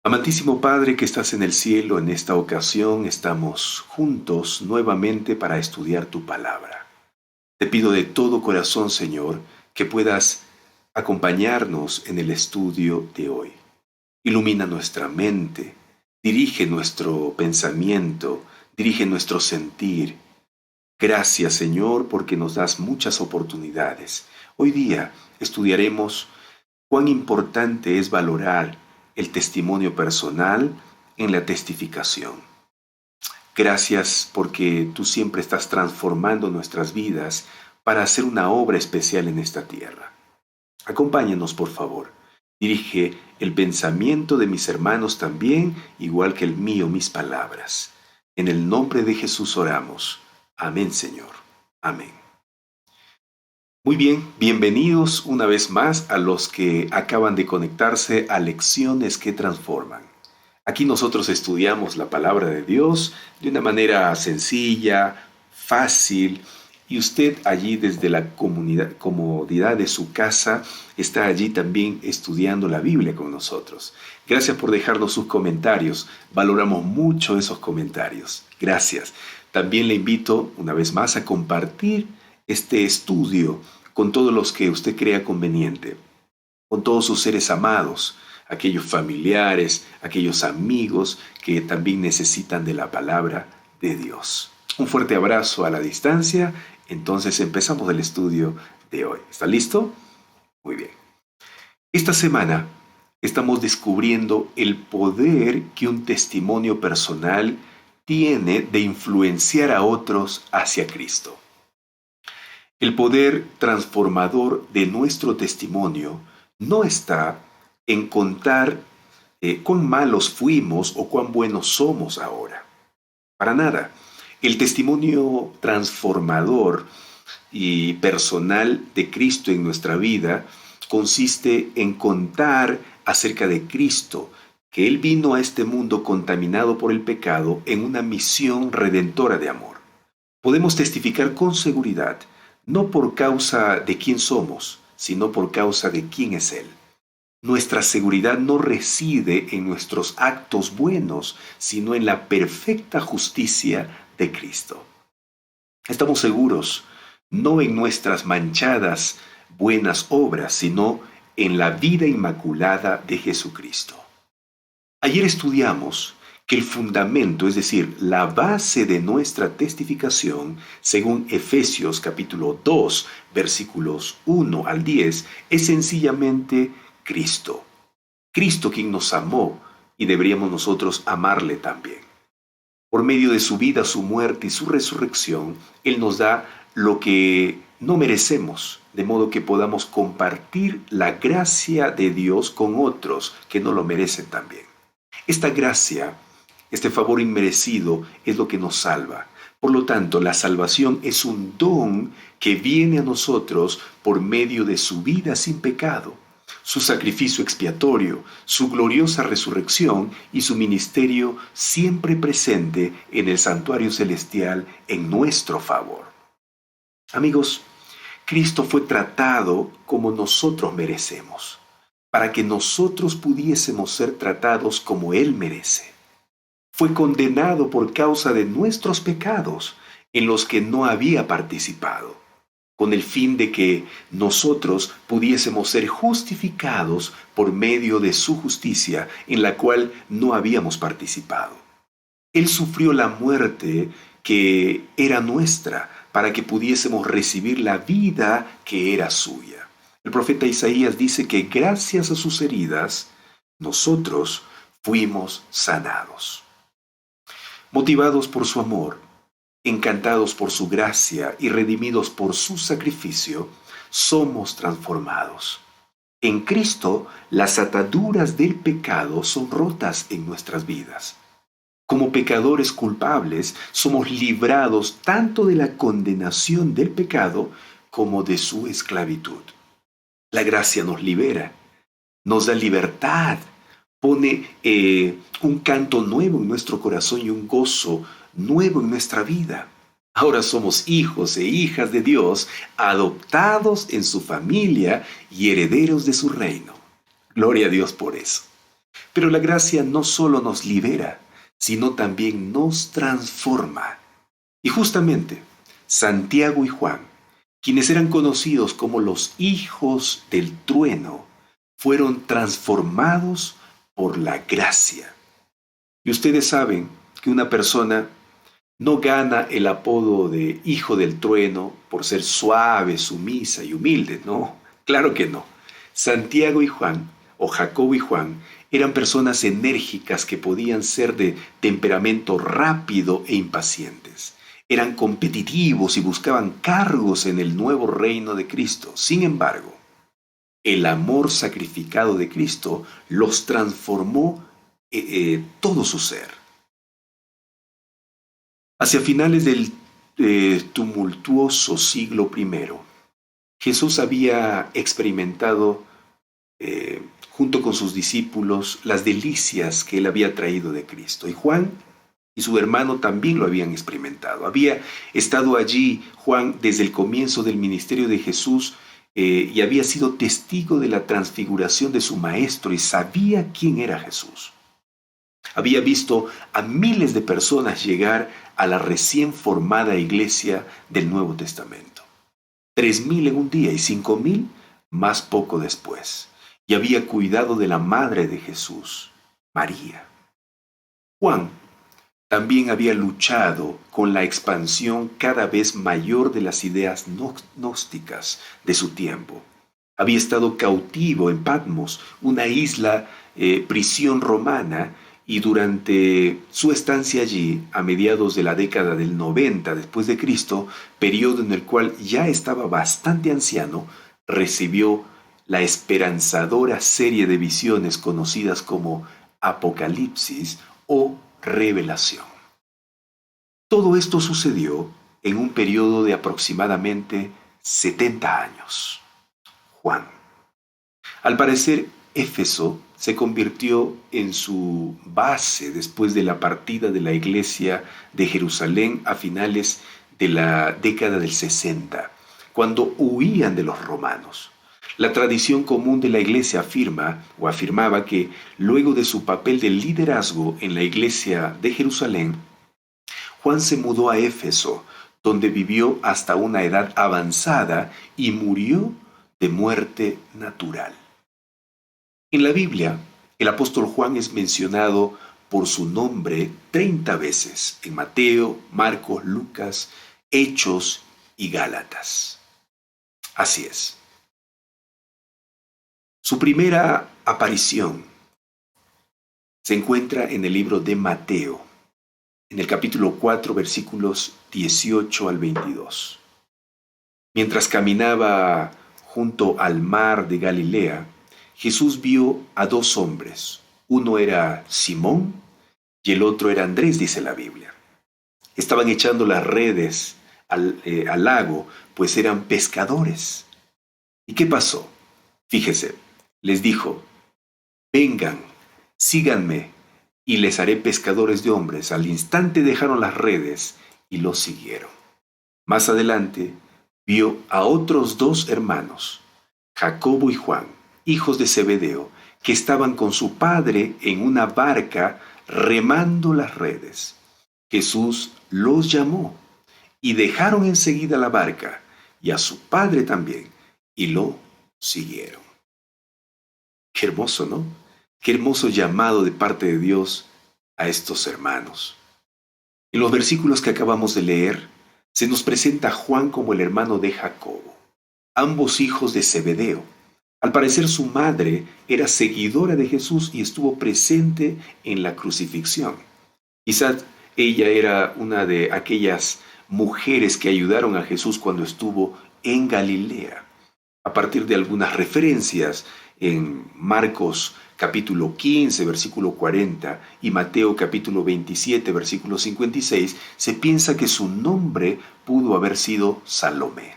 Amantísimo Padre que estás en el cielo, en esta ocasión estamos juntos nuevamente para estudiar tu palabra. Te pido de todo corazón, Señor, que puedas acompañarnos en el estudio de hoy. Ilumina nuestra mente, dirige nuestro pensamiento, dirige nuestro sentir. Gracias, Señor, porque nos das muchas oportunidades. Hoy día estudiaremos cuán importante es valorar el testimonio personal en la testificación. Gracias porque tú siempre estás transformando nuestras vidas para hacer una obra especial en esta tierra. Acompáñanos, por favor. Dirige el pensamiento de mis hermanos también, igual que el mío, mis palabras. En el nombre de Jesús oramos. Amén, Señor. Amén. Muy bien, bienvenidos una vez más a los que acaban de conectarse a Lecciones que Transforman. Aquí nosotros estudiamos la palabra de Dios de una manera sencilla, fácil, y usted allí desde la comodidad de su casa está allí también estudiando la Biblia con nosotros. Gracias por dejarnos sus comentarios, valoramos mucho esos comentarios. Gracias. También le invito una vez más a compartir este estudio con todos los que usted crea conveniente, con todos sus seres amados, aquellos familiares, aquellos amigos que también necesitan de la palabra de Dios. Un fuerte abrazo a la distancia. Entonces empezamos el estudio de hoy. ¿Está listo? Muy bien. Esta semana estamos descubriendo el poder que un testimonio personal tiene de influenciar a otros hacia Cristo. El poder transformador de nuestro testimonio no está en contar cuán malos fuimos o cuán buenos somos ahora. Para nada. El testimonio transformador y personal de Cristo en nuestra vida consiste en contar acerca de Cristo, que Él vino a este mundo contaminado por el pecado en una misión redentora de amor. Podemos testificar con seguridad, no por causa de quién somos, sino por causa de quién es Él. Nuestra seguridad no reside en nuestros actos buenos, sino en la perfecta justicia de Cristo. Estamos seguros, no en nuestras manchadas buenas obras, sino en la vida inmaculada de Jesucristo. Ayer estudiamos que el fundamento, es decir, la base de nuestra testificación, según Efesios capítulo 2, versículos 1 al 10, es sencillamente Cristo. Cristo quien nos amó y deberíamos nosotros amarle también. Por medio de su vida, su muerte y su resurrección, Él nos da lo que no merecemos, de modo que podamos compartir la gracia de Dios con otros que no lo merecen también. Esta gracia, este favor inmerecido, es lo que nos salva. Por lo tanto, la salvación es un don que viene a nosotros por medio de su vida sin pecado, su sacrificio expiatorio, su gloriosa resurrección y su ministerio siempre presente en el santuario celestial en nuestro favor. Amigos, Cristo fue tratado como nosotros merecemos, para que nosotros pudiésemos ser tratados como Él merece. Fue condenado por causa de nuestros pecados en los que no había participado, con el fin de que nosotros pudiésemos ser justificados por medio de su justicia en la cual no habíamos participado. Él sufrió la muerte que era nuestra para que pudiésemos recibir la vida que era suya. El profeta Isaías dice que gracias a sus heridas, nosotros fuimos sanados. Motivados por su amor, encantados por su gracia y redimidos por su sacrificio, somos transformados. En Cristo, las ataduras del pecado son rotas en nuestras vidas. Como pecadores culpables, somos librados tanto de la condenación del pecado como de su esclavitud. La gracia nos libera, nos da libertad, pone un canto nuevo en nuestro corazón y un gozo nuevo en nuestra vida. Ahora somos hijos e hijas de Dios, adoptados en su familia y herederos de su reino. Gloria a Dios por eso. Pero la gracia no solo nos libera, sino también nos transforma. Y justamente, Santiago y Juan, quienes eran conocidos como los hijos del trueno, fueron transformados por la gracia. Y ustedes saben que una persona no gana el apodo de hijo del trueno por ser suave, sumisa y humilde, no, claro que no. Santiago y Juan, o Jacobo y Juan, eran personas enérgicas que podían ser de temperamento rápido e impacientes. Eran competitivos y buscaban cargos en el nuevo reino de Cristo. Sin embargo, el amor sacrificado de Cristo los transformó todo su ser. Hacia finales del tumultuoso siglo I, Jesús había experimentado junto con sus discípulos las delicias que él había traído de Cristo. Y Juan y su hermano también lo habían experimentado. Había estado allí Juan desde el comienzo del ministerio de Jesús y había sido testigo de la transfiguración de su maestro y sabía quién era Jesús. Había visto a miles de personas llegar a la recién formada iglesia del Nuevo Testamento. 3,000 en un día y 5,000 más poco después. Y había cuidado de la madre de Jesús, María. Juan también había luchado con la expansión cada vez mayor de las ideas gnósticas de su tiempo. Había estado cautivo en Patmos, una isla prisión romana, y durante su estancia allí, a mediados de la década del 90 después de Cristo, periodo en el cual ya estaba bastante anciano, recibió la esperanzadora serie de visiones conocidas como Apocalipsis o Revelación. Todo esto sucedió en un periodo de aproximadamente 70 años. Juan. Al parecer, Éfeso se convirtió en su base después de la partida de la iglesia de Jerusalén a finales de la década del 60, cuando huían de los romanos. La tradición común de la iglesia afirmaba que luego de su papel de liderazgo en la iglesia de Jerusalén, Juan se mudó a Éfeso, donde vivió hasta una edad avanzada y murió de muerte natural. En la Biblia, el apóstol Juan es mencionado por su nombre 30 veces en Mateo, Marcos, Lucas, Hechos y Gálatas. Así es. Su primera aparición se encuentra en el libro de Mateo, en el capítulo 4, versículos 18 al 22. Mientras caminaba junto al mar de Galilea, Jesús vio a dos hombres. Uno era Simón y el otro era Andrés, dice la Biblia. Estaban echando las redes al lago, pues eran pescadores. ¿Y qué pasó? Fíjese, les dijo, vengan, síganme, y les haré pescadores de hombres. Al instante dejaron las redes y los siguieron. Más adelante vio a otros dos hermanos, Jacobo y Juan, hijos de Zebedeo, que estaban con su padre en una barca remando las redes. Jesús los llamó y dejaron enseguida la barca y a su padre también y lo siguieron. Qué hermoso, ¿no? Qué hermoso llamado de parte de Dios a estos hermanos. En los versículos que acabamos de leer, se nos presenta a Juan como el hermano de Jacobo, ambos hijos de Zebedeo. Al parecer su madre era seguidora de Jesús y estuvo presente en la crucifixión. Quizás ella era una de aquellas mujeres que ayudaron a Jesús cuando estuvo en Galilea. A partir de algunas referencias en Marcos capítulo 15, versículo 40 y Mateo capítulo 27, versículo 56, se piensa que su nombre pudo haber sido Salomé.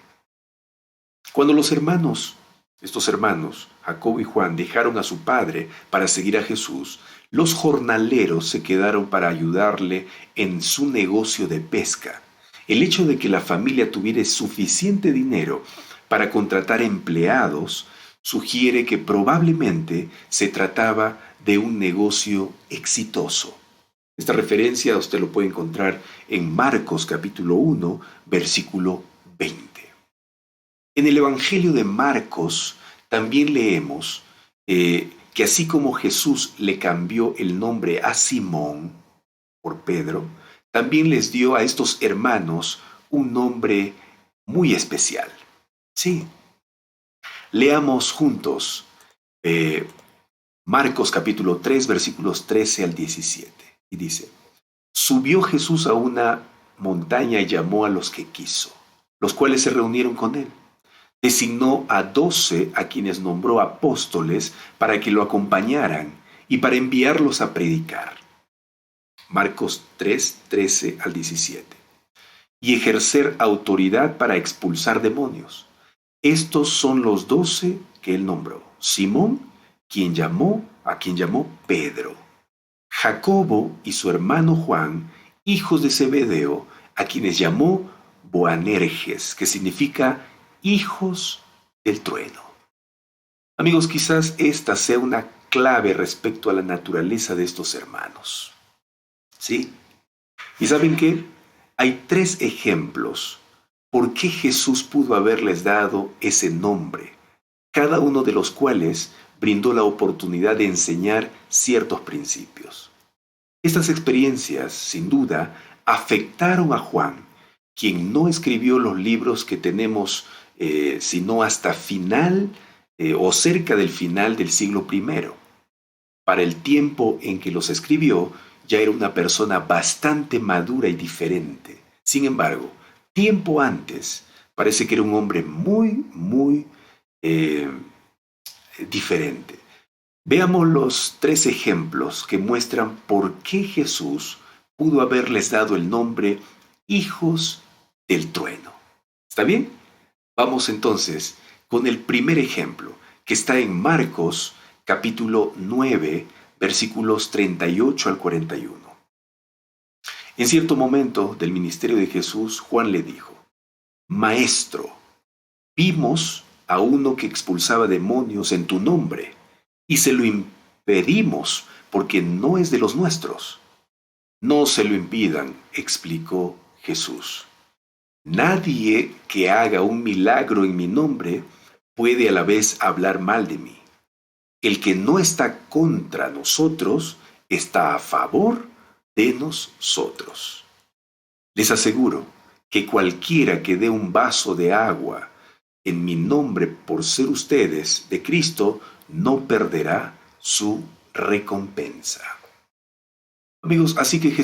Cuando estos hermanos, Jacobo y Juan, dejaron a su padre para seguir a Jesús, los jornaleros se quedaron para ayudarle en su negocio de pesca. El hecho de que la familia tuviera suficiente dinero para contratar empleados sugiere que probablemente se trataba de un negocio exitoso. Esta referencia usted lo puede encontrar en Marcos capítulo 1, versículo 20. En el Evangelio de Marcos también leemos que así como Jesús le cambió el nombre a Simón por Pedro, también les dio a estos hermanos un nombre muy especial. Sí, leamos juntos Marcos capítulo 3, versículos 13 al 17. Y dice, subió Jesús a una montaña y llamó a los que quiso, los cuales se reunieron con él. Designó a 12 a quienes nombró apóstoles para que lo acompañaran y para enviarlos a predicar. Marcos 3, 13 al 17. Y ejercer autoridad para expulsar demonios. Estos son los 12 que él nombró. Simón, a quien llamó Pedro. Jacobo y su hermano Juan, hijos de Zebedeo, a quienes llamó Boanerges, que significa hijos del trueno. Amigos, quizás esta sea una clave respecto a la naturaleza de estos hermanos. ¿Sí? ¿Y saben qué? Hay 3 ejemplos por qué Jesús pudo haberles dado ese nombre, cada uno de los cuales brindó la oportunidad de enseñar ciertos principios. Estas experiencias, sin duda, afectaron a Juan, quien no escribió los libros que tenemos sino hasta final o cerca del final del siglo I. Para el tiempo en que los escribió, ya era una persona bastante madura y diferente. Sin embargo, tiempo antes, parece que era un hombre muy diferente. Veamos los 3 ejemplos que muestran por qué Jesús pudo haberles dado el nombre hijos del trueno. ¿Está bien? Vamos entonces con el primer ejemplo, que está en Marcos capítulo 9, versículos 38 al 41. En cierto momento del ministerio de Jesús, Juan le dijo, Maestro, vimos a uno que expulsaba demonios en tu nombre, y se lo impedimos porque no es de los nuestros. No se lo impidan, explicó Jesús. Nadie que haga un milagro en mi nombre puede a la vez hablar mal de mí. El que no está contra nosotros está a favor de nosotros. Les aseguro que cualquiera que dé un vaso de agua en mi nombre por ser ustedes de Cristo, no perderá su recompensa. Amigos, así que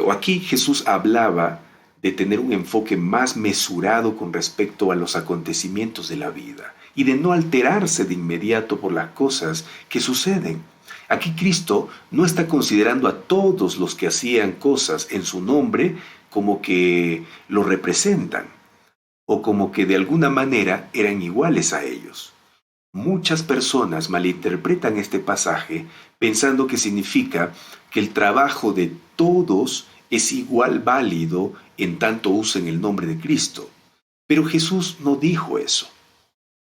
aquí Jesús hablaba de tener un enfoque más mesurado con respecto a los acontecimientos de la vida y de no alterarse de inmediato por las cosas que suceden. Aquí Cristo no está considerando a todos los que hacían cosas en su nombre como que lo representan o como que de alguna manera eran iguales a ellos. Muchas personas malinterpretan este pasaje pensando que significa que el trabajo de todos es igual válido en tanto usen el nombre de Cristo. Pero Jesús no dijo eso.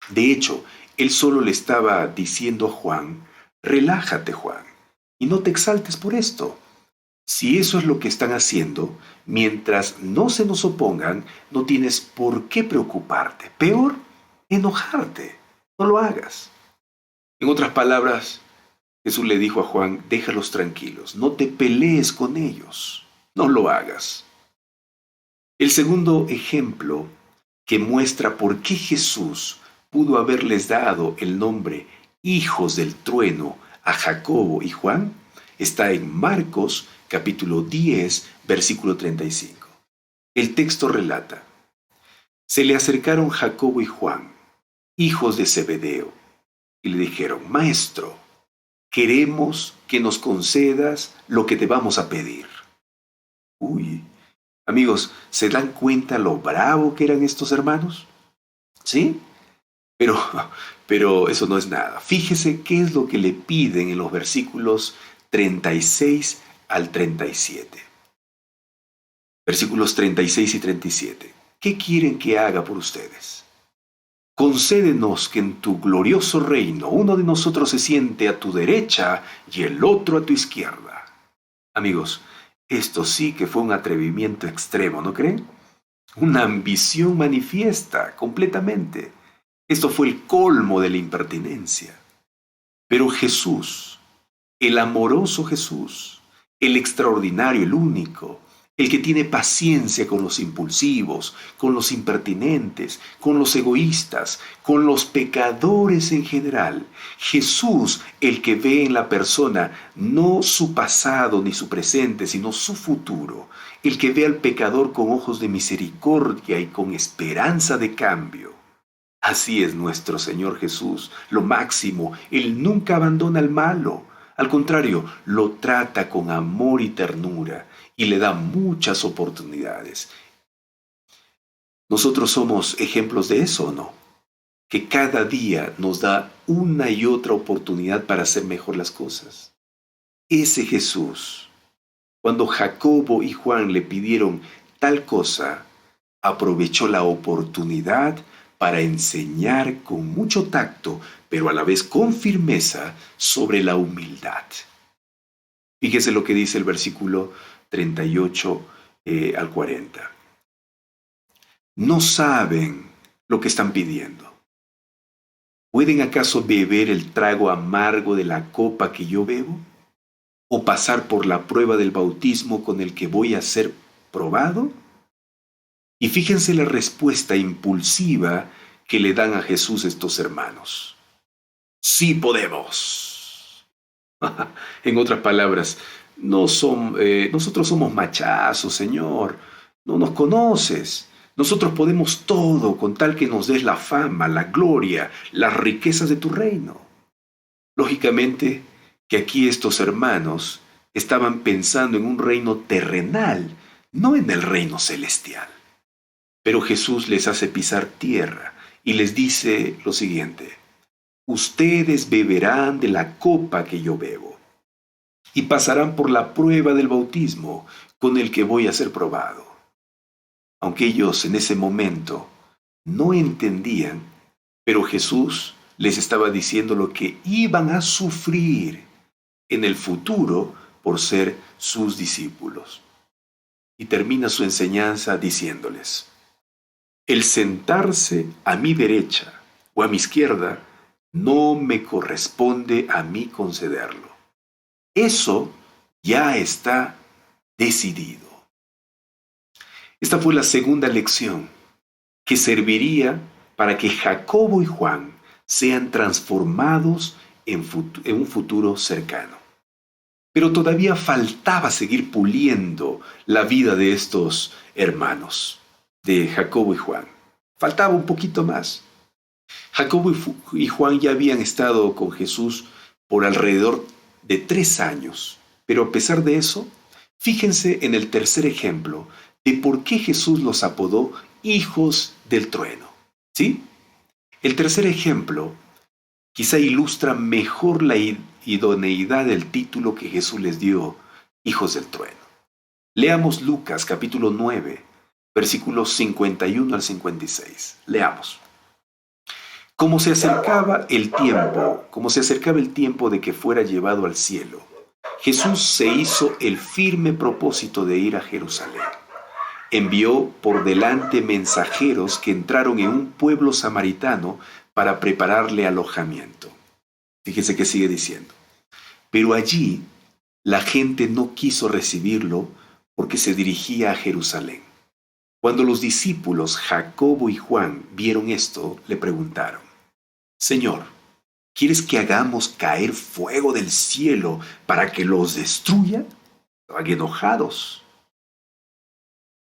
De hecho, él solo le estaba diciendo a Juan, relájate, Juan, y no te exaltes por esto. Si eso es lo que están haciendo, mientras no se nos opongan, no tienes por qué preocuparte. Peor, enojarte. No lo hagas. En otras palabras, Jesús le dijo a Juan, déjalos tranquilos, no te pelees con ellos, no lo hagas. El segundo ejemplo que muestra por qué Jesús pudo haberles dado el nombre hijos del trueno a Jacobo y Juan está en Marcos capítulo 10, versículo 35. El texto relata, se le acercaron Jacobo y Juan, hijos de Zebedeo, y le dijeron, Maestro, queremos que nos concedas lo que te vamos a pedir. Uy, amigos, ¿se dan cuenta lo bravo que eran estos hermanos? ¿Sí? Pero eso no es nada. Fíjese qué es lo que le piden en los versículos 36 al 37. Versículos 36 y 37. ¿Qué quieren que haga por ustedes? concédenos que en tu glorioso reino uno de nosotros se siente a tu derecha y el otro a tu izquierda. Amigos, esto sí que fue un atrevimiento extremo, ¿no creen? Una ambición manifiesta completamente. Esto fue el colmo de la impertinencia. Pero Jesús, el amoroso Jesús, el extraordinario, el único, el que tiene paciencia con los impulsivos, con los impertinentes, con los egoístas, con los pecadores en general. Jesús, el que ve en la persona no su pasado ni su presente, sino su futuro. El que ve al pecador con ojos de misericordia y con esperanza de cambio. Así es nuestro Señor Jesús, lo máximo. Él nunca abandona al malo. Al contrario, lo trata con amor y ternura y le da muchas oportunidades. Nosotros somos ejemplos de eso, ¿o no? Que cada día nos da una y otra oportunidad para hacer mejor las cosas. Ese Jesús, cuando Jacobo y Juan le pidieron tal cosa, aprovechó la oportunidad para enseñar con mucho tacto, pero a la vez con firmeza, sobre la humildad. Fíjese lo que dice el versículo 38 al 40. No saben lo que están pidiendo. ¿Pueden acaso beber el trago amargo de la copa que yo bebo? ¿O pasar por la prueba del bautismo con el que voy a ser probado? Y fíjense la respuesta impulsiva que le dan a Jesús estos hermanos. Sí podemos. En otras palabras, nosotros somos machazos, Señor. No nos conoces. Nosotros podemos todo con tal que nos des la fama, la gloria, las riquezas de tu reino. Lógicamente que aquí estos hermanos estaban pensando en un reino terrenal, no en el reino celestial. Pero Jesús les hace pisar tierra y les dice lo siguiente: ustedes beberán de la copa que yo bebo y pasarán por la prueba del bautismo con el que voy a ser probado. Aunque ellos en ese momento no entendían, pero Jesús les estaba diciendo lo que iban a sufrir en el futuro por ser sus discípulos. Y termina su enseñanza diciéndoles: el sentarse a mi derecha o a mi izquierda no me corresponde a mí concederlo. Eso ya está decidido. Esta fue la segunda lección que serviría para que Jacobo y Juan sean transformados en un futuro cercano. Pero todavía faltaba seguir puliendo la vida de estos hermanos, de Jacobo y Juan. Faltaba un poquito más. Jacobo y Juan ya habían estado con Jesús por alrededor de 3 años, pero a pesar de eso, fíjense en el tercer ejemplo de por qué Jesús los apodó hijos del trueno. ¿Sí? El tercer ejemplo quizá ilustra mejor la idoneidad del título que Jesús les dio, hijos del trueno. Leamos Lucas capítulo 9, versículos 51 al 56. Leamos. Como se acercaba el tiempo de que fuera llevado al cielo, Jesús se hizo el firme propósito de ir a Jerusalén. Envió por delante mensajeros que entraron en un pueblo samaritano para prepararle alojamiento. Fíjese que sigue diciendo. Pero allí la gente no quiso recibirlo porque se dirigía a Jerusalén. Cuando los discípulos Jacobo y Juan vieron esto, le preguntaron: Señor, ¿quieres que hagamos caer fuego del cielo para que los destruya? Estaban enojados.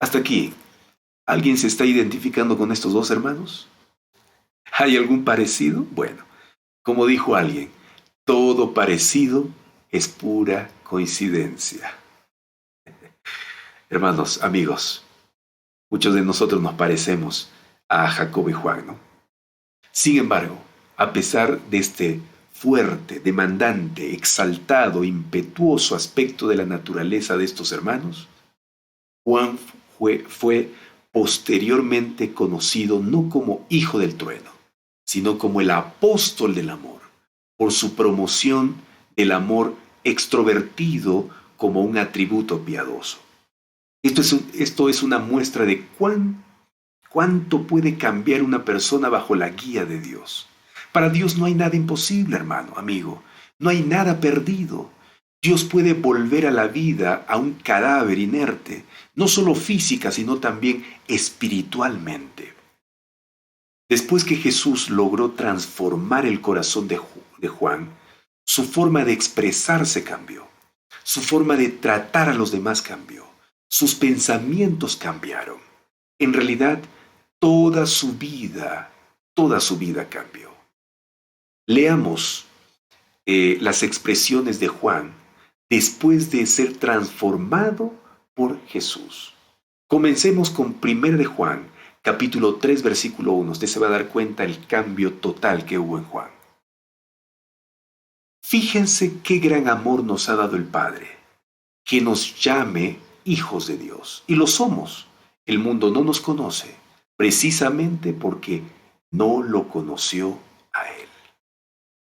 Hasta aquí, ¿alguien se está identificando con estos dos hermanos? ¿Hay algún parecido? Bueno, como dijo alguien, todo parecido es pura coincidencia. Hermanos, amigos, muchos de nosotros nos parecemos a Jacobo y Juan, ¿no? Sin embargo, a pesar de este fuerte, demandante, exaltado, impetuoso aspecto de la naturaleza de estos hermanos, Juan fue posteriormente conocido no como hijo del trueno, sino como el apóstol del amor, por su promoción del amor extrovertido como un atributo piadoso. Esto es una muestra de cuánto puede cambiar una persona bajo la guía de Dios. Para Dios no hay nada imposible, hermano, amigo. No hay nada perdido. Dios puede volver a la vida a un cadáver inerte, no solo física, sino también espiritualmente. Después que Jesús logró transformar el corazón de Juan, su forma de expresarse cambió, su forma de tratar a los demás cambió, sus pensamientos cambiaron. En realidad, toda su vida cambió. Leamos las expresiones de Juan después de ser transformado por Jesús. Comencemos con 1 de Juan, capítulo 3, versículo 1. Usted se va a dar cuenta del cambio total que hubo en Juan. Fíjense qué gran amor nos ha dado el Padre, que nos llame hijos de Dios. Y lo somos. El mundo no nos conoce, precisamente porque no lo conoció a Él.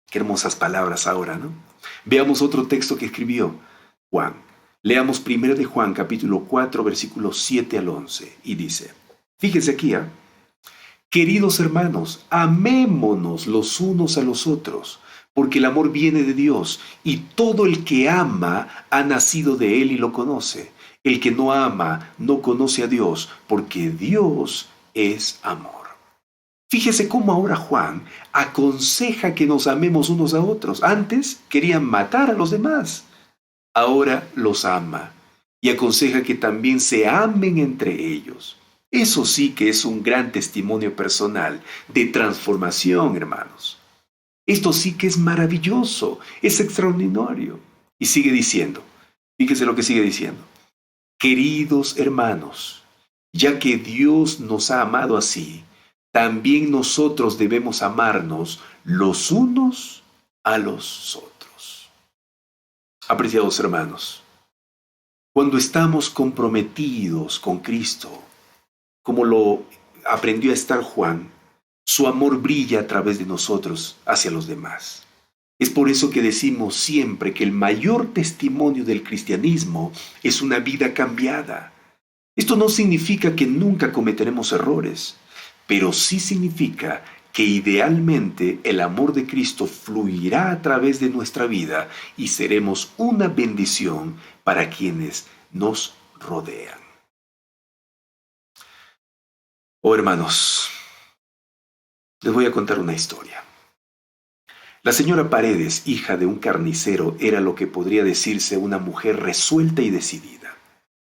Qué hermosas palabras ahora, ¿no? Veamos otro texto que escribió Juan. Leamos 1 de Juan, capítulo 4, versículos 7 al 11. Y dice, fíjense aquí, queridos hermanos, amémonos los unos a los otros, porque el amor viene de Dios, y todo el que ama ha nacido de Él y lo conoce. El que no ama no conoce a Dios, porque Dios es amor. Fíjese cómo ahora Juan aconseja que nos amemos unos a otros. Antes querían matar a los demás. Ahora los ama y aconseja que también se amen entre ellos. Eso sí que es un gran testimonio personal de transformación, hermanos. Esto sí que es maravilloso, es extraordinario. Y sigue diciendo, fíjese lo que sigue diciendo. Queridos hermanos, ya que Dios nos ha amado así, también nosotros debemos amarnos los unos a los otros. Apreciados hermanos, cuando estamos comprometidos con Cristo, como lo aprendió a estar Juan, su amor brilla a través de nosotros hacia los demás. Es por eso que decimos siempre que el mayor testimonio del cristianismo es una vida cambiada. Esto no significa que nunca cometeremos errores, pero sí significa que idealmente el amor de Cristo fluirá a través de nuestra vida y seremos una bendición para quienes nos rodean. Oh hermanos, les voy a contar una historia. La señora Paredes, hija de un carnicero, era lo que podría decirse una mujer resuelta y decidida,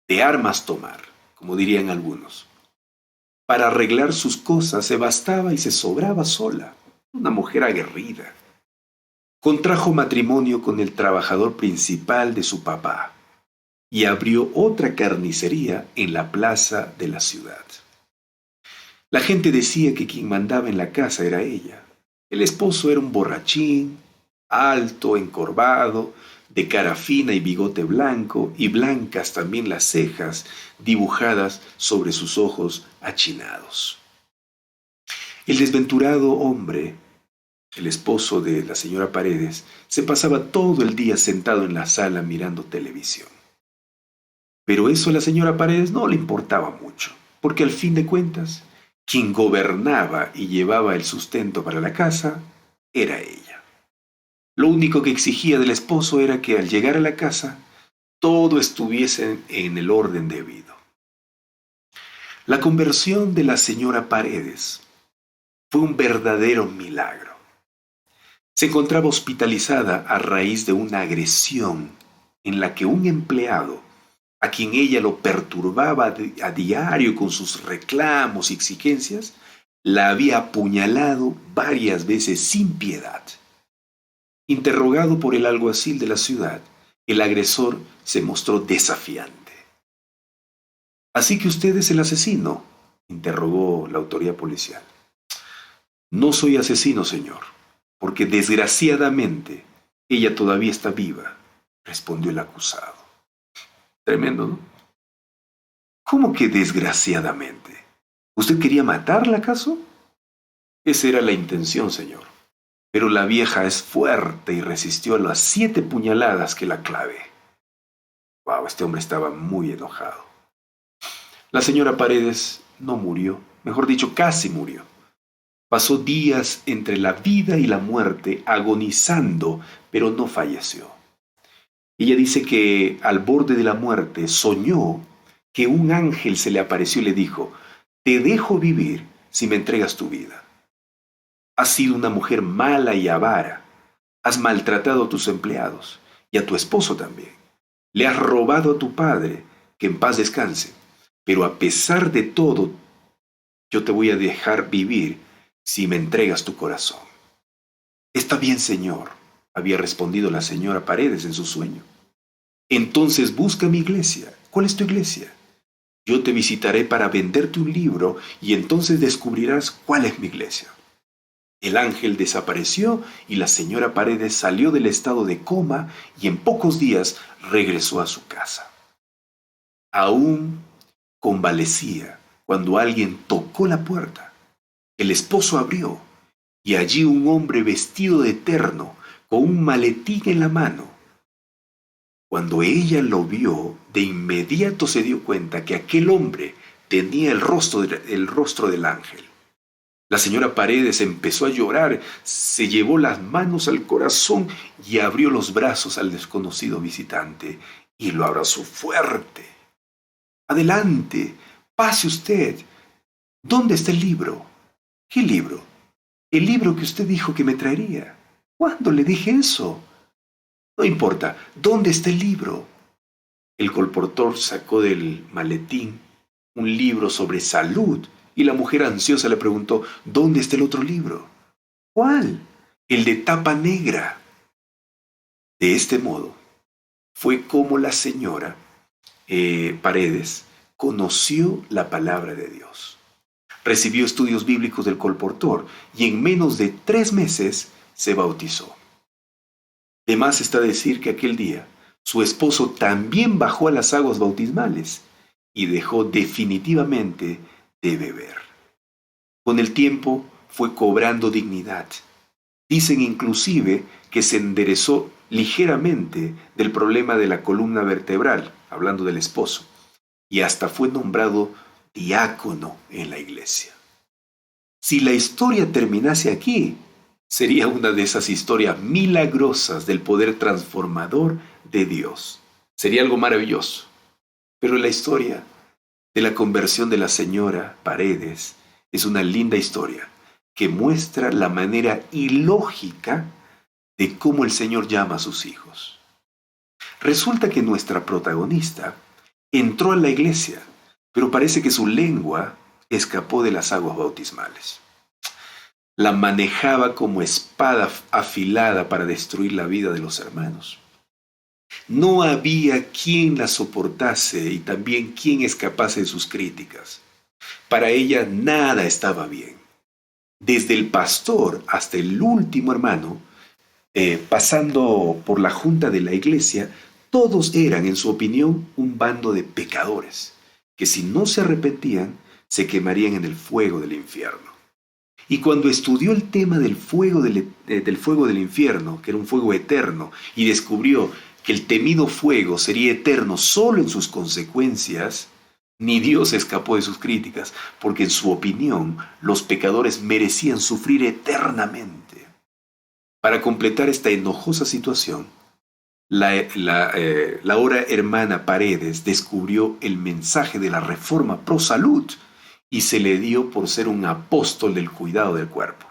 de armas tomar, como dirían algunos. Para arreglar sus cosas se bastaba y se sobraba sola, una mujer aguerrida. Contrajo matrimonio con el trabajador principal de su papá y abrió otra carnicería en la plaza de la ciudad. La gente decía que quien mandaba en la casa era ella. El esposo era un borrachín, alto, encorvado, de cara fina y bigote blanco, y blancas también las cejas dibujadas sobre sus ojos achinados. El desventurado hombre, el esposo de la señora Paredes, se pasaba todo el día sentado en la sala mirando televisión. Pero eso a la señora Paredes no le importaba mucho, porque al fin de cuentas, quien gobernaba y llevaba el sustento para la casa era ella. Lo único que exigía del esposo era que al llegar a la casa, todo estuviese en el orden debido. La conversión de la señora Paredes fue un verdadero milagro. Se encontraba hospitalizada a raíz de una agresión en la que un empleado, a quien ella lo perturbaba a diario con sus reclamos y exigencias, la había apuñalado varias veces sin piedad. Interrogado por el alguacil de la ciudad, el agresor se mostró desafiante. «¿Así que usted es el asesino?», interrogó la autoridad policial. «No soy asesino, señor, porque desgraciadamente ella todavía está viva», respondió el acusado. Tremendo, ¿no? ¿Cómo que desgraciadamente? ¿Usted quería matarla, acaso? Esa era la intención, señor. Pero la vieja es fuerte y resistió a las 7 puñaladas que la clavé. Wow, este hombre estaba muy enojado. La señora Paredes no murió, mejor dicho, casi murió. Pasó días entre la vida y la muerte agonizando, pero no falleció. Ella dice que al borde de la muerte soñó que un ángel se le apareció y le dijo: te dejo vivir si me entregas tu vida. Has sido una mujer mala y avara. Has maltratado a tus empleados y a tu esposo también. Le has robado a tu padre, que en paz descanse. Pero a pesar de todo, yo te voy a dejar vivir si me entregas tu corazón. Está bien, señor, había respondido la señora Paredes en su sueño. Entonces busca mi iglesia. ¿Cuál es tu iglesia? Yo te visitaré para venderte un libro y entonces descubrirás cuál es mi iglesia. El ángel desapareció y la señora Paredes salió del estado de coma y en pocos días regresó a su casa. Aún convalecía cuando alguien tocó la puerta. El esposo abrió y allí un hombre vestido de terno, con un maletín en la mano. Cuando ella lo vio, de inmediato se dio cuenta que aquel hombre tenía el rostro del ángel. La señora Paredes empezó a llorar, se llevó las manos al corazón y abrió los brazos al desconocido visitante y lo abrazó fuerte. Adelante, pase usted. ¿Dónde está el libro? ¿Qué libro? El libro que usted dijo que me traería. ¿Cuándo le dije eso? No importa, ¿dónde está el libro? El colportor sacó del maletín un libro sobre salud y la mujer ansiosa le preguntó: ¿dónde está el otro libro? ¿Cuál? El de tapa negra. De este modo, fue como la señora Paredes conoció la palabra de Dios. Recibió estudios bíblicos del colportor y en menos de 3 meses se bautizó. De más está decir que aquel día su esposo también bajó a las aguas bautismales y dejó definitivamente de beber. Con el tiempo fue cobrando dignidad. Dicen inclusive que se enderezó ligeramente del problema de la columna vertebral, hablando del esposo, y hasta fue nombrado diácono en la iglesia. Si la historia terminase aquí, sería una de esas historias milagrosas del poder transformador de Dios. Sería algo maravilloso. Pero la historia de la conversión de la señora Paredes es una linda historia que muestra la manera ilógica de cómo el Señor llama a sus hijos. Resulta que nuestra protagonista entró a la iglesia, pero parece que su lengua escapó de las aguas bautismales. La manejaba como espada afilada para destruir la vida de los hermanos. No había quien la soportase y también quien escapase de sus críticas. Para ella nada estaba bien. Desde el pastor hasta el último hermano, pasando por la junta de la iglesia, todos eran, en su opinión, un bando de pecadores, que si no se arrepentían, se quemarían en el fuego del infierno. Y cuando estudió el tema del fuego del infierno, que era un fuego eterno, y descubrió que el temido fuego sería eterno solo en sus consecuencias, ni Dios escapó de sus críticas, porque en su opinión los pecadores merecían sufrir eternamente. Para completar esta enojosa situación, la ahora hermana Paredes descubrió el mensaje de la reforma pro salud y se le dio por ser un apóstol del cuidado del cuerpo.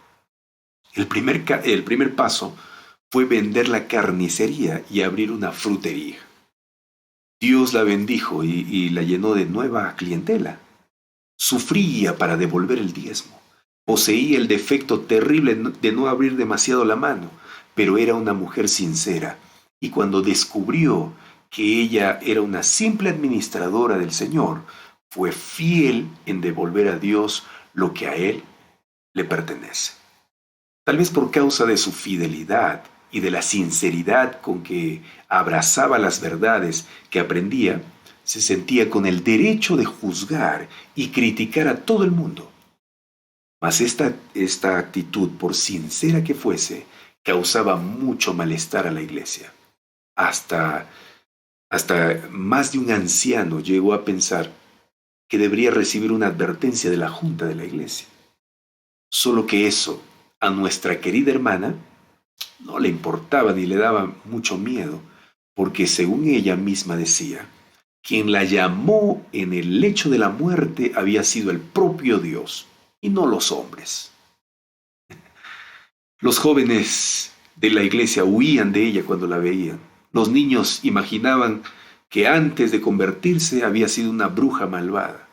El primer paso fue vender la carnicería y abrir una frutería. Dios la bendijo y la llenó de nueva clientela. Sufría para devolver el diezmo. Poseía el defecto terrible de no abrir demasiado la mano, pero era una mujer sincera. Y cuando descubrió que ella era una simple administradora del Señor, fue fiel en devolver a Dios lo que a Él le pertenece. Tal vez por causa de su fidelidad y de la sinceridad con que abrazaba las verdades que aprendía, se sentía con el derecho de juzgar y criticar a todo el mundo. Mas esta actitud, por sincera que fuese, causaba mucho malestar a la iglesia. Hasta, hasta más de un anciano llegó a pensar que debería recibir una advertencia de la junta de la iglesia. Solo que eso a nuestra querida hermana no le importaba ni le daba mucho miedo, porque según ella misma decía, quien la llamó en el lecho de la muerte había sido el propio Dios y no los hombres. Los jóvenes de la iglesia huían de ella cuando la veían. Los niños imaginaban que antes de convertirse había sido una bruja malvada,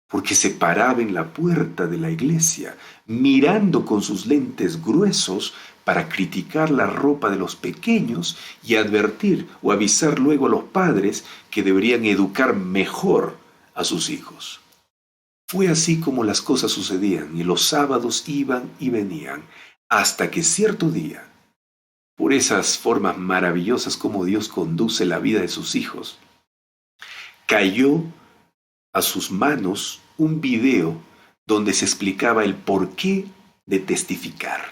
porque se paraba en la puerta de la iglesia, mirando con sus lentes gruesos para criticar la ropa de los pequeños y advertir o avisar luego a los padres que deberían educar mejor a sus hijos. Fue así como las cosas sucedían y los sábados iban y venían, hasta que cierto día, por esas formas maravillosas como Dios conduce la vida de sus hijos, cayó a sus manos un video donde se explicaba el porqué de testificar,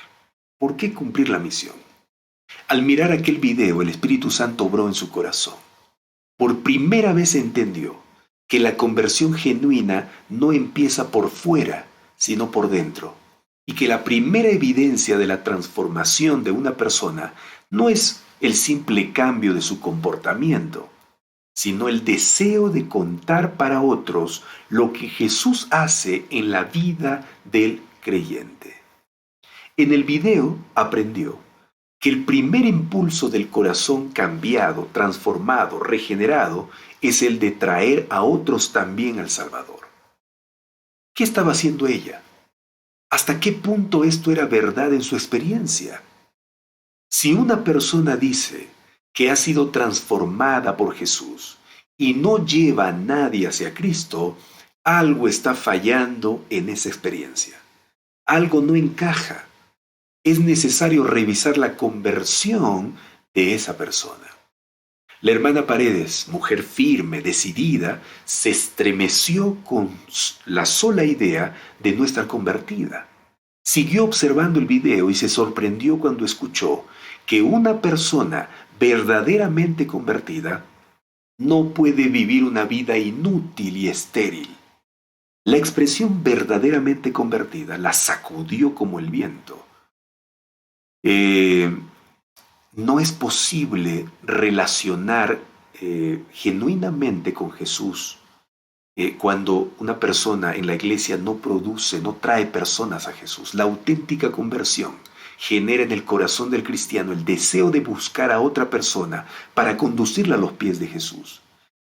por qué cumplir la misión. Al mirar aquel video, el Espíritu Santo obró en su corazón. Por primera vez entendió que la conversión genuina no empieza por fuera, sino por dentro, y que la primera evidencia de la transformación de una persona no es el simple cambio de su comportamiento, sino el deseo de contar para otros lo que Jesús hace en la vida del creyente. En el video aprendió que el primer impulso del corazón cambiado, transformado, regenerado, es el de traer a otros también al Salvador. ¿Qué estaba haciendo ella? ¿Hasta qué punto esto era verdad en su experiencia? Si una persona dice que ha sido transformada por Jesús y no lleva a nadie hacia Cristo, algo está fallando en esa experiencia. Algo no encaja. Es necesario revisar la conversión de esa persona. La hermana Paredes, mujer firme, decidida, se estremeció con la sola idea de no estar convertida. Siguió observando el video y se sorprendió cuando escuchó que una persona verdaderamente convertida no puede vivir una vida inútil y estéril. La expresión verdaderamente convertida la sacudió como el viento. No es posible relacionar genuinamente con Jesús cuando una persona en la iglesia no produce, no trae personas a Jesús. La auténtica conversión genera en el corazón del cristiano el deseo de buscar a otra persona para conducirla a los pies de Jesús.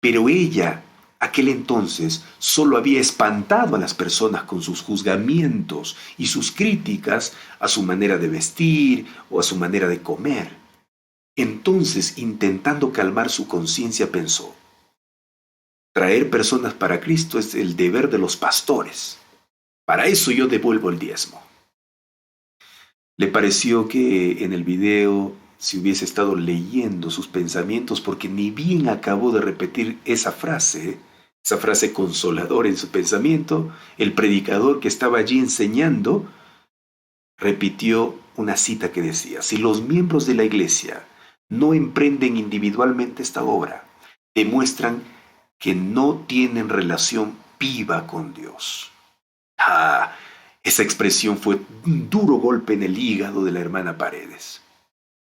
Pero ella, aquel entonces, solo había espantado a las personas con sus juzgamientos y sus críticas a su manera de vestir o a su manera de comer. Entonces, intentando calmar su conciencia, pensó: traer personas para Cristo es el deber de los pastores. Para eso yo devuelvo el diezmo. Le pareció que en el video si hubiese estado leyendo sus pensamientos, porque ni bien acabó de repetir esa frase consoladora en su pensamiento, el predicador que estaba allí enseñando repitió una cita que decía: si los miembros de la iglesia no emprenden individualmente esta obra, demuestran que no tienen relación viva con Dios. Esa expresión fue un duro golpe en el hígado de la hermana Paredes.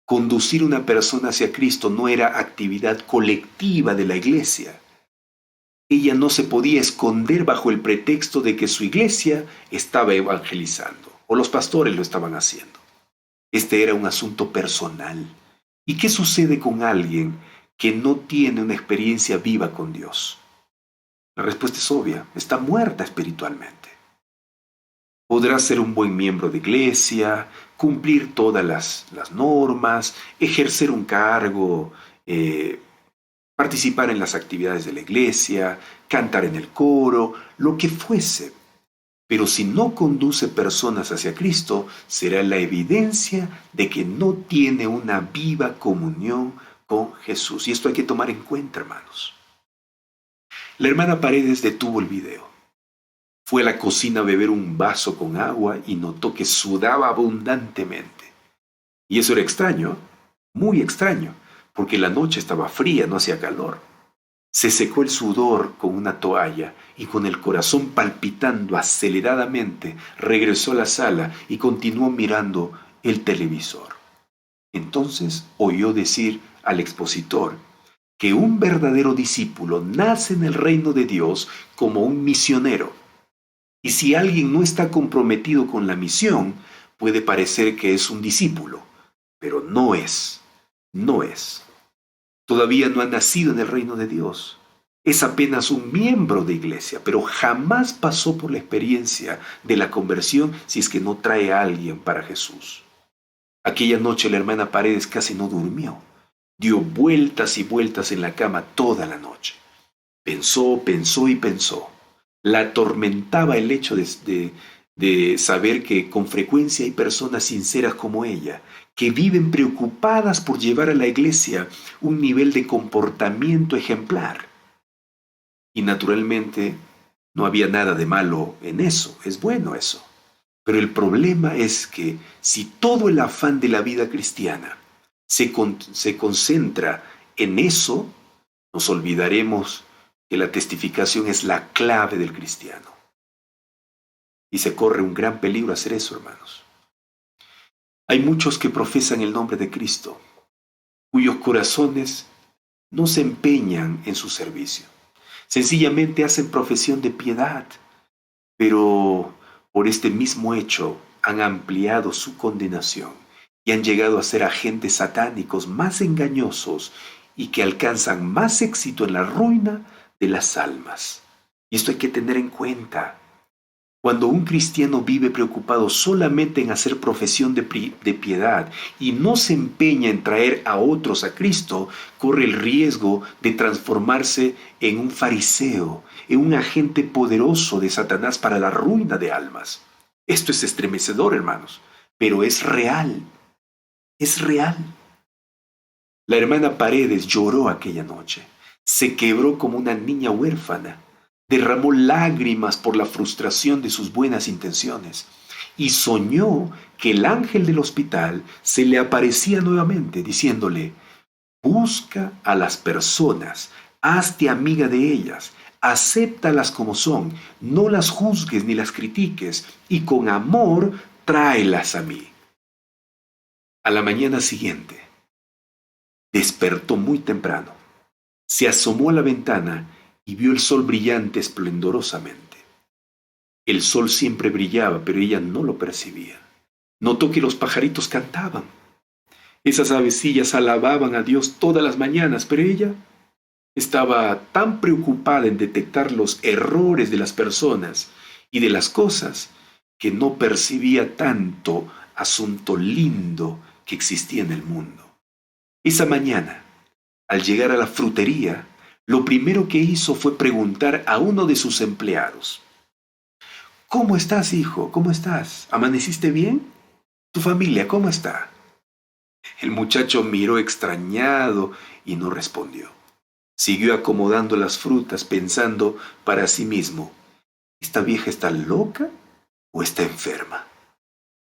Conducir una persona hacia Cristo no era actividad colectiva de la iglesia. Ella no se podía esconder bajo el pretexto de que su iglesia estaba evangelizando o los pastores lo estaban haciendo. Este era un asunto personal. ¿Y qué sucede con alguien que no tiene una experiencia viva con Dios? La respuesta es obvia: está muerta espiritualmente. Podrá ser un buen miembro de iglesia, cumplir todas las normas, ejercer un cargo, participar en las actividades de la iglesia, cantar en el coro, lo que fuese. Pero si no conduce personas hacia Cristo, será la evidencia de que no tiene una viva comunión con Jesús. Y esto hay que tomar en cuenta, hermanos. La hermana Paredes detuvo el video. Fue a la cocina a beber un vaso con agua y notó que sudaba abundantemente. Y eso era extraño, muy extraño, porque la noche estaba fría, no hacía calor. Se secó el sudor con una toalla y con el corazón palpitando aceleradamente regresó a la sala y continuó mirando el televisor. Entonces oyó decir al expositor que un verdadero discípulo nace en el reino de Dios como un misionero. Y si alguien no está comprometido con la misión, puede parecer que es un discípulo, pero no es. Todavía no ha nacido en el reino de Dios. Es apenas un miembro de iglesia, pero jamás pasó por la experiencia de la conversión si es que no trae a alguien para Jesús. Aquella noche la hermana Paredes casi no durmió. Dio vueltas y vueltas en la cama toda la noche. Pensó, pensó y pensó. La atormentaba el hecho de saber que con frecuencia hay personas sinceras como ella, que viven preocupadas por llevar a la iglesia un nivel de comportamiento ejemplar. Y naturalmente no había nada de malo en eso, es bueno eso. Pero el problema es que si todo el afán de la vida cristiana se concentra en eso, nos olvidaremos que la testificación es la clave del cristiano. Y se corre un gran peligro hacer eso, hermanos. Hay muchos que profesan el nombre de Cristo, cuyos corazones no se empeñan en su servicio. Sencillamente hacen profesión de piedad, pero por este mismo hecho han ampliado su condenación y han llegado a ser agentes satánicos más engañosos y que alcanzan más éxito en la ruina de las almas. Y esto hay que tener en cuenta. Cuando un cristiano vive preocupado solamente en hacer profesión de piedad y no se empeña en traer a otros a Cristo, corre el riesgo de transformarse en un fariseo, en un agente poderoso de Satanás para la ruina de almas. Esto es estremecedor, hermanos, pero es real, es real. La hermana Paredes lloró aquella noche, se quebró como una niña huérfana. Derramó lágrimas por la frustración de sus buenas intenciones y soñó que el ángel del hospital se le aparecía nuevamente diciéndole: busca a las personas, hazte amiga de ellas, acéptalas como son, no las juzgues ni las critiques y con amor tráelas a mí. A la mañana siguiente, despertó muy temprano, se asomó a la ventana y vio el sol brillante esplendorosamente. El sol siempre brillaba, pero ella no lo percibía. Notó que los pajaritos cantaban. Esas avecillas alababan a Dios todas las mañanas, pero ella estaba tan preocupada en detectar los errores de las personas y de las cosas que no percibía tanto asunto lindo que existía en el mundo. Esa mañana, al llegar a la frutería, lo primero que hizo fue preguntar a uno de sus empleados: ¿cómo estás, hijo? ¿Cómo estás? ¿Amaneciste bien? ¿Tu familia cómo está? El muchacho miró extrañado y no respondió. Siguió acomodando las frutas pensando para sí mismo: ¿esta vieja está loca o está enferma?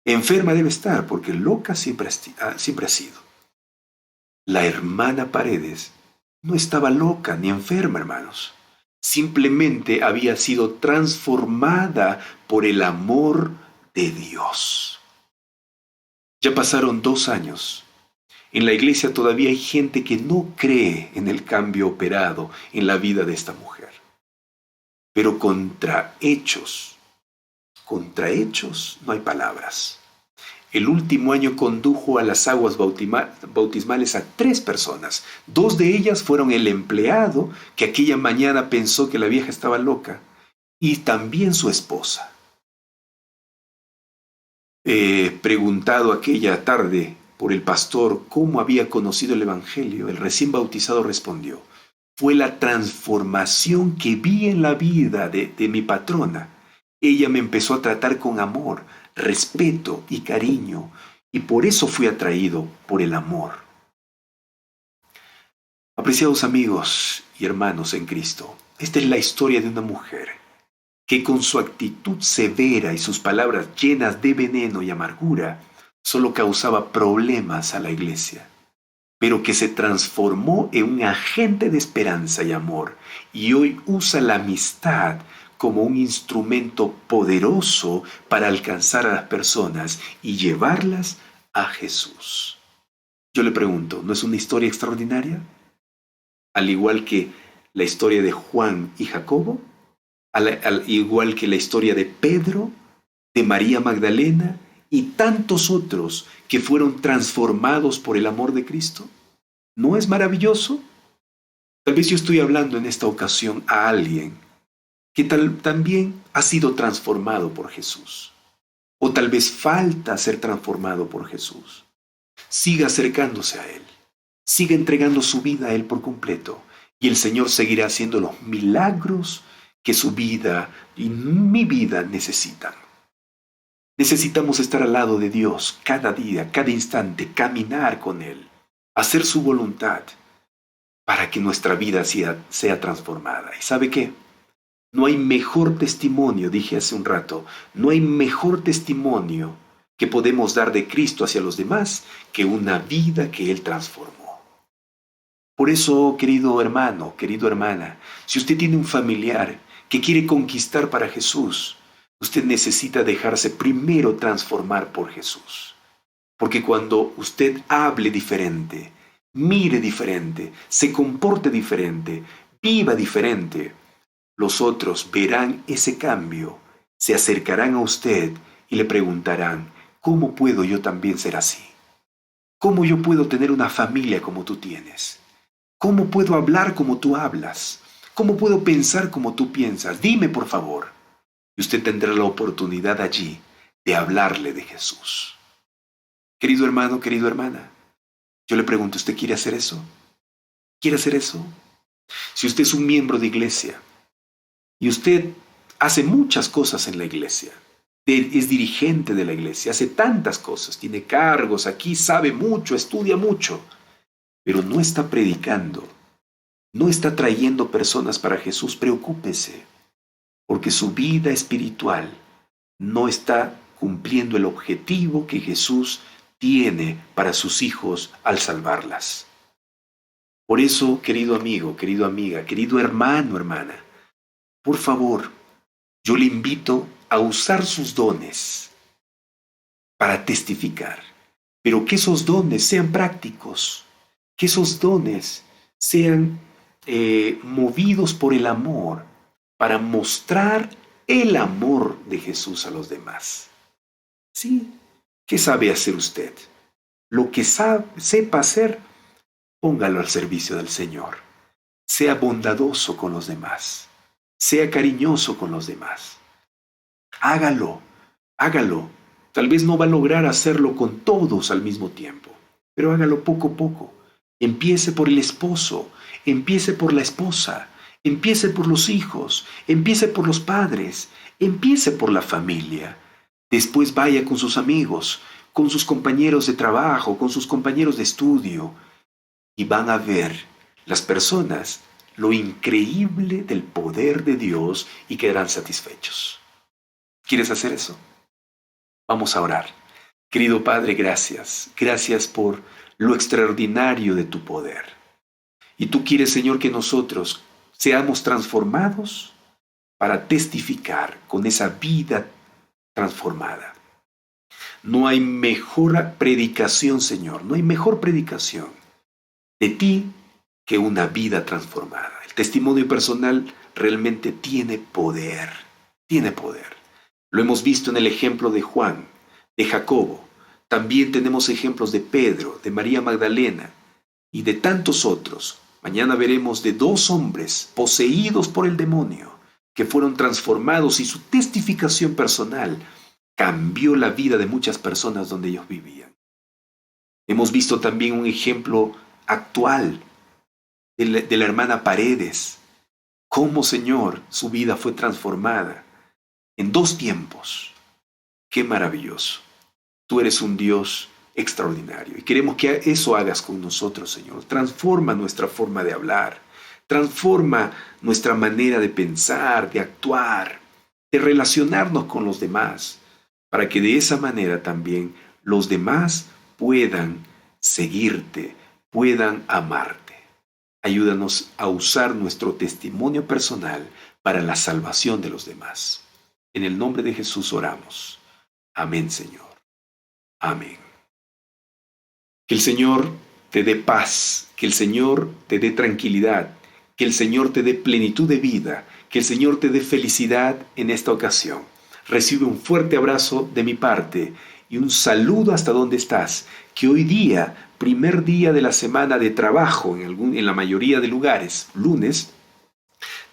Enferma debe estar porque loca siempre ha sido. La hermana Paredes no estaba loca ni enferma, hermanos. Simplemente había sido transformada por el amor de Dios. Ya pasaron 2 años. En la iglesia todavía hay gente que no cree en el cambio operado en la vida de esta mujer. Pero contra hechos no hay palabras. El último año condujo a las aguas bautismales a 3 personas. 2 de ellas fueron el empleado, que aquella mañana pensó que la vieja estaba loca, y también su esposa. Preguntado aquella tarde por el pastor cómo había conocido el Evangelio, el recién bautizado respondió: fue la transformación que vi en la vida de mi patrona. Ella me empezó a tratar con amor, respeto y cariño, y por eso fui atraído por el amor. Apreciados amigos y hermanos en Cristo, esta es la historia de una mujer que con su actitud severa y sus palabras llenas de veneno y amargura, solo causaba problemas a la iglesia, pero que se transformó en un agente de esperanza y amor, y hoy usa la amistad como un instrumento poderoso para alcanzar a las personas y llevarlas a Jesús. Yo le pregunto, ¿no es una historia extraordinaria? Al igual que la historia de Juan y Jacobo, al igual que la historia de Pedro, de María Magdalena y tantos otros que fueron transformados por el amor de Cristo. ¿No es maravilloso? Tal vez yo estoy hablando en esta ocasión a alguien que también ha sido transformado por Jesús. O tal vez falta ser transformado por Jesús. Siga acercándose a Él. Siga entregando su vida a Él por completo. Y el Señor seguirá haciendo los milagros que su vida y mi vida necesitan. Necesitamos estar al lado de Dios cada día, cada instante, caminar con Él, hacer su voluntad para que nuestra vida sea transformada. ¿Y sabe qué? No hay mejor testimonio, dije hace un rato, no hay mejor testimonio que podemos dar de Cristo hacia los demás que una vida que Él transformó. Por eso, querido hermano, querida hermana, si usted tiene un familiar que quiere conquistar para Jesús, usted necesita dejarse primero transformar por Jesús. Porque cuando usted hable diferente, mire diferente, se comporte diferente, viva diferente, los otros verán ese cambio, se acercarán a usted y le preguntarán, ¿cómo puedo yo también ser así? ¿Cómo yo puedo tener una familia como tú tienes? ¿Cómo puedo hablar como tú hablas? ¿Cómo puedo pensar como tú piensas? Dime, por favor. Y usted tendrá la oportunidad allí de hablarle de Jesús. Querido hermano, querida hermana, yo le pregunto, ¿usted quiere hacer eso? ¿Quiere hacer eso? Si usted es un miembro de iglesia y usted hace muchas cosas en la iglesia, es dirigente de la iglesia, hace tantas cosas, tiene cargos aquí, sabe mucho, estudia mucho, pero no está predicando, no está trayendo personas para Jesús, preocúpese, porque su vida espiritual no está cumpliendo el objetivo que Jesús tiene para sus hijos al salvarlas. Por eso, querido amigo, querida amiga, querido hermano, hermana, por favor, yo le invito a usar sus dones para testificar, pero que esos dones sean prácticos, que esos dones sean movidos por el amor para mostrar el amor de Jesús a los demás. Sí, ¿qué sabe hacer usted? Lo que sepa hacer, póngalo al servicio del Señor. Sea bondadoso con los demás. Sea cariñoso con los demás. Hágalo, hágalo. Tal vez no va a lograr hacerlo con todos al mismo tiempo, pero hágalo poco a poco. Empiece por el esposo, empiece por la esposa, empiece por los hijos, empiece por los padres, empiece por la familia. Después vaya con sus amigos, con sus compañeros de trabajo, con sus compañeros de estudio, y van a ver las personas lo increíble del poder de Dios y quedarán satisfechos. ¿Quieres hacer eso? Vamos a orar. Querido Padre, gracias. Gracias por lo extraordinario de tu poder. Y tú quieres, Señor, que nosotros seamos transformados para testificar con esa vida transformada. No hay mejor predicación, Señor, no hay mejor predicación de ti que una vida transformada. El testimonio personal realmente tiene poder, tiene poder. Lo hemos visto en el ejemplo de Juan, de Jacobo. También tenemos ejemplos de Pedro, de María Magdalena y de tantos otros. Mañana veremos de 2 hombres poseídos por el demonio que fueron transformados y su testificación personal cambió la vida de muchas personas donde ellos vivían. Hemos visto también un ejemplo actual de la hermana Paredes, cómo, Señor, su vida fue transformada en 2 tiempos. ¡Qué maravilloso! Tú eres un Dios extraordinario y queremos que eso hagas con nosotros, Señor. Transforma nuestra forma de hablar, transforma nuestra manera de pensar, de actuar. de relacionarnos con los demás, para que de esa manera también los demás puedan seguirte, puedan amarte. Ayúdanos a usar nuestro testimonio personal para la salvación de los demás. En el nombre de Jesús oramos. Amén, Señor. Amén. Que el Señor te dé paz, que el Señor te dé tranquilidad, que el Señor te dé plenitud de vida, que el Señor te dé felicidad en esta ocasión. Recibe un fuerte abrazo de mi parte y un saludo hasta donde estás. Que hoy día, primer día de la semana de trabajo en la mayoría de lugares, lunes,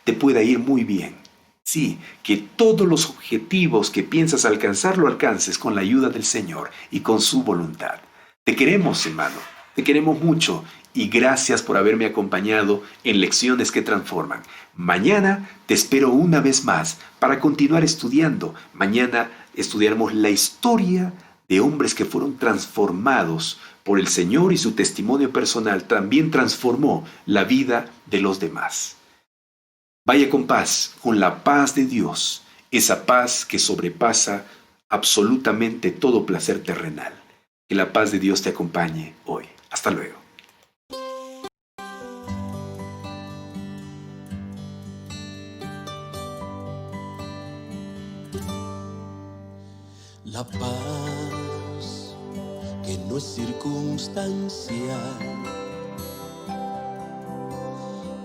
te pueda ir muy bien. Sí, que todos los objetivos que piensas alcanzar lo alcances con la ayuda del Señor y con su voluntad. Te queremos, hermano, te queremos mucho y gracias por haberme acompañado en Lecciones que Transforman. Mañana te espero una vez más para continuar estudiando. Mañana estudiaremos la historia de hombres que fueron transformados por el Señor y su testimonio personal también transformó la vida de los demás. Vaya con paz, con la paz de Dios, esa paz que sobrepasa absolutamente todo placer terrenal. Que la paz de Dios te acompañe hoy. Hasta luego. La paz que no es circunstancial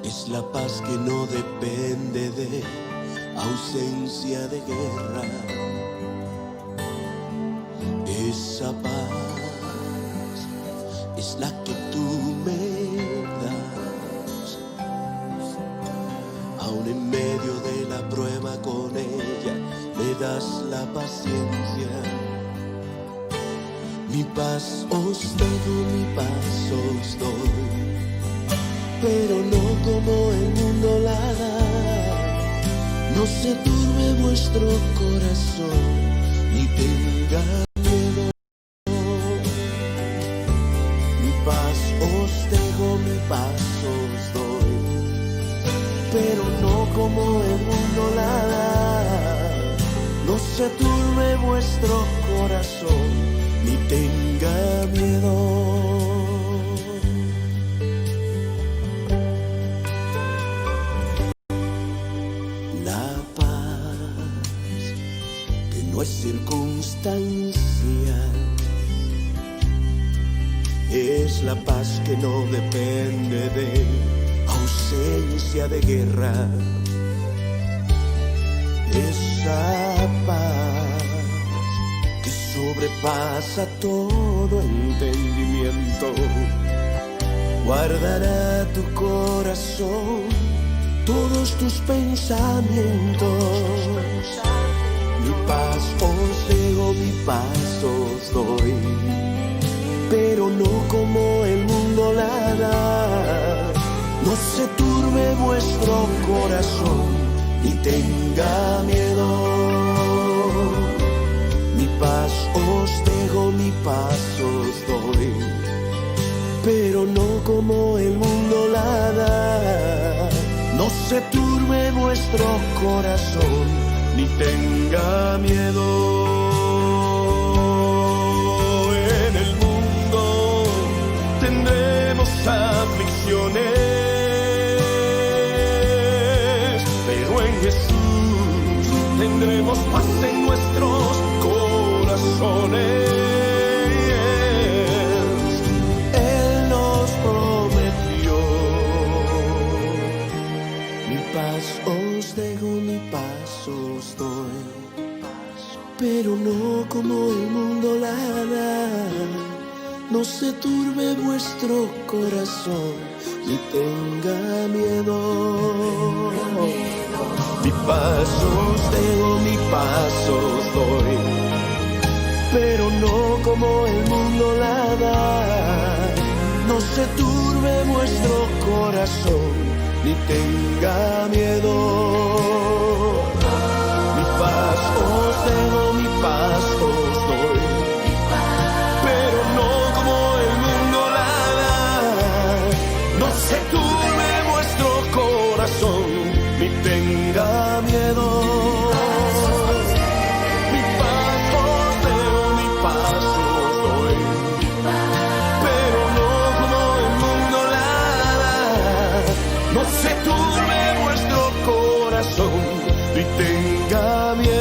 es la paz que no depende de ausencia de guerra. Esa paz es la que tú me das, aún en medio de la prueba con ella me das la paciencia. Mi paz os dejo, mi paz os doy, pero no como el mundo la da. No se turbe vuestro corazón, ni tenga miedo. Mi paz os dejo, mi paz os doy, pero no como el mundo la da. No se turbe vuestro corazón, ni tenga miedo. No es circunstancial, es la paz que no depende de ausencia de guerra. Esa paz que sobrepasa todo entendimiento, guardará tu corazón, todos tus pensamientos. Mi paz os dejo, mi paz os doy, pero no como el mundo la da. No se turbe vuestro corazón, ni tenga miedo. Mi paz os dejo, mi paz os doy, pero no como el mundo la da. No se turbe vuestro corazón, ni tenga miedo. En el mundo tendremos aflicciones, pero en Jesús tendremos paz en nuestros corazones. Él nos prometió, mi paz os dejo, mi paz os doy, pero no como el mundo la da. No se turbe vuestro corazón, ni tenga miedo. Mi paz os dejo, mi paz os doy, pero no como el mundo la da. No se turbe vuestro corazón, ni tenga miedo. Mi paz os dejo, mi paz os doy, pero no como el mundo la da. No se turbe vuestro corazón, ni tenga miedo. no se turbe vuestro corazón, ni tenga miedo.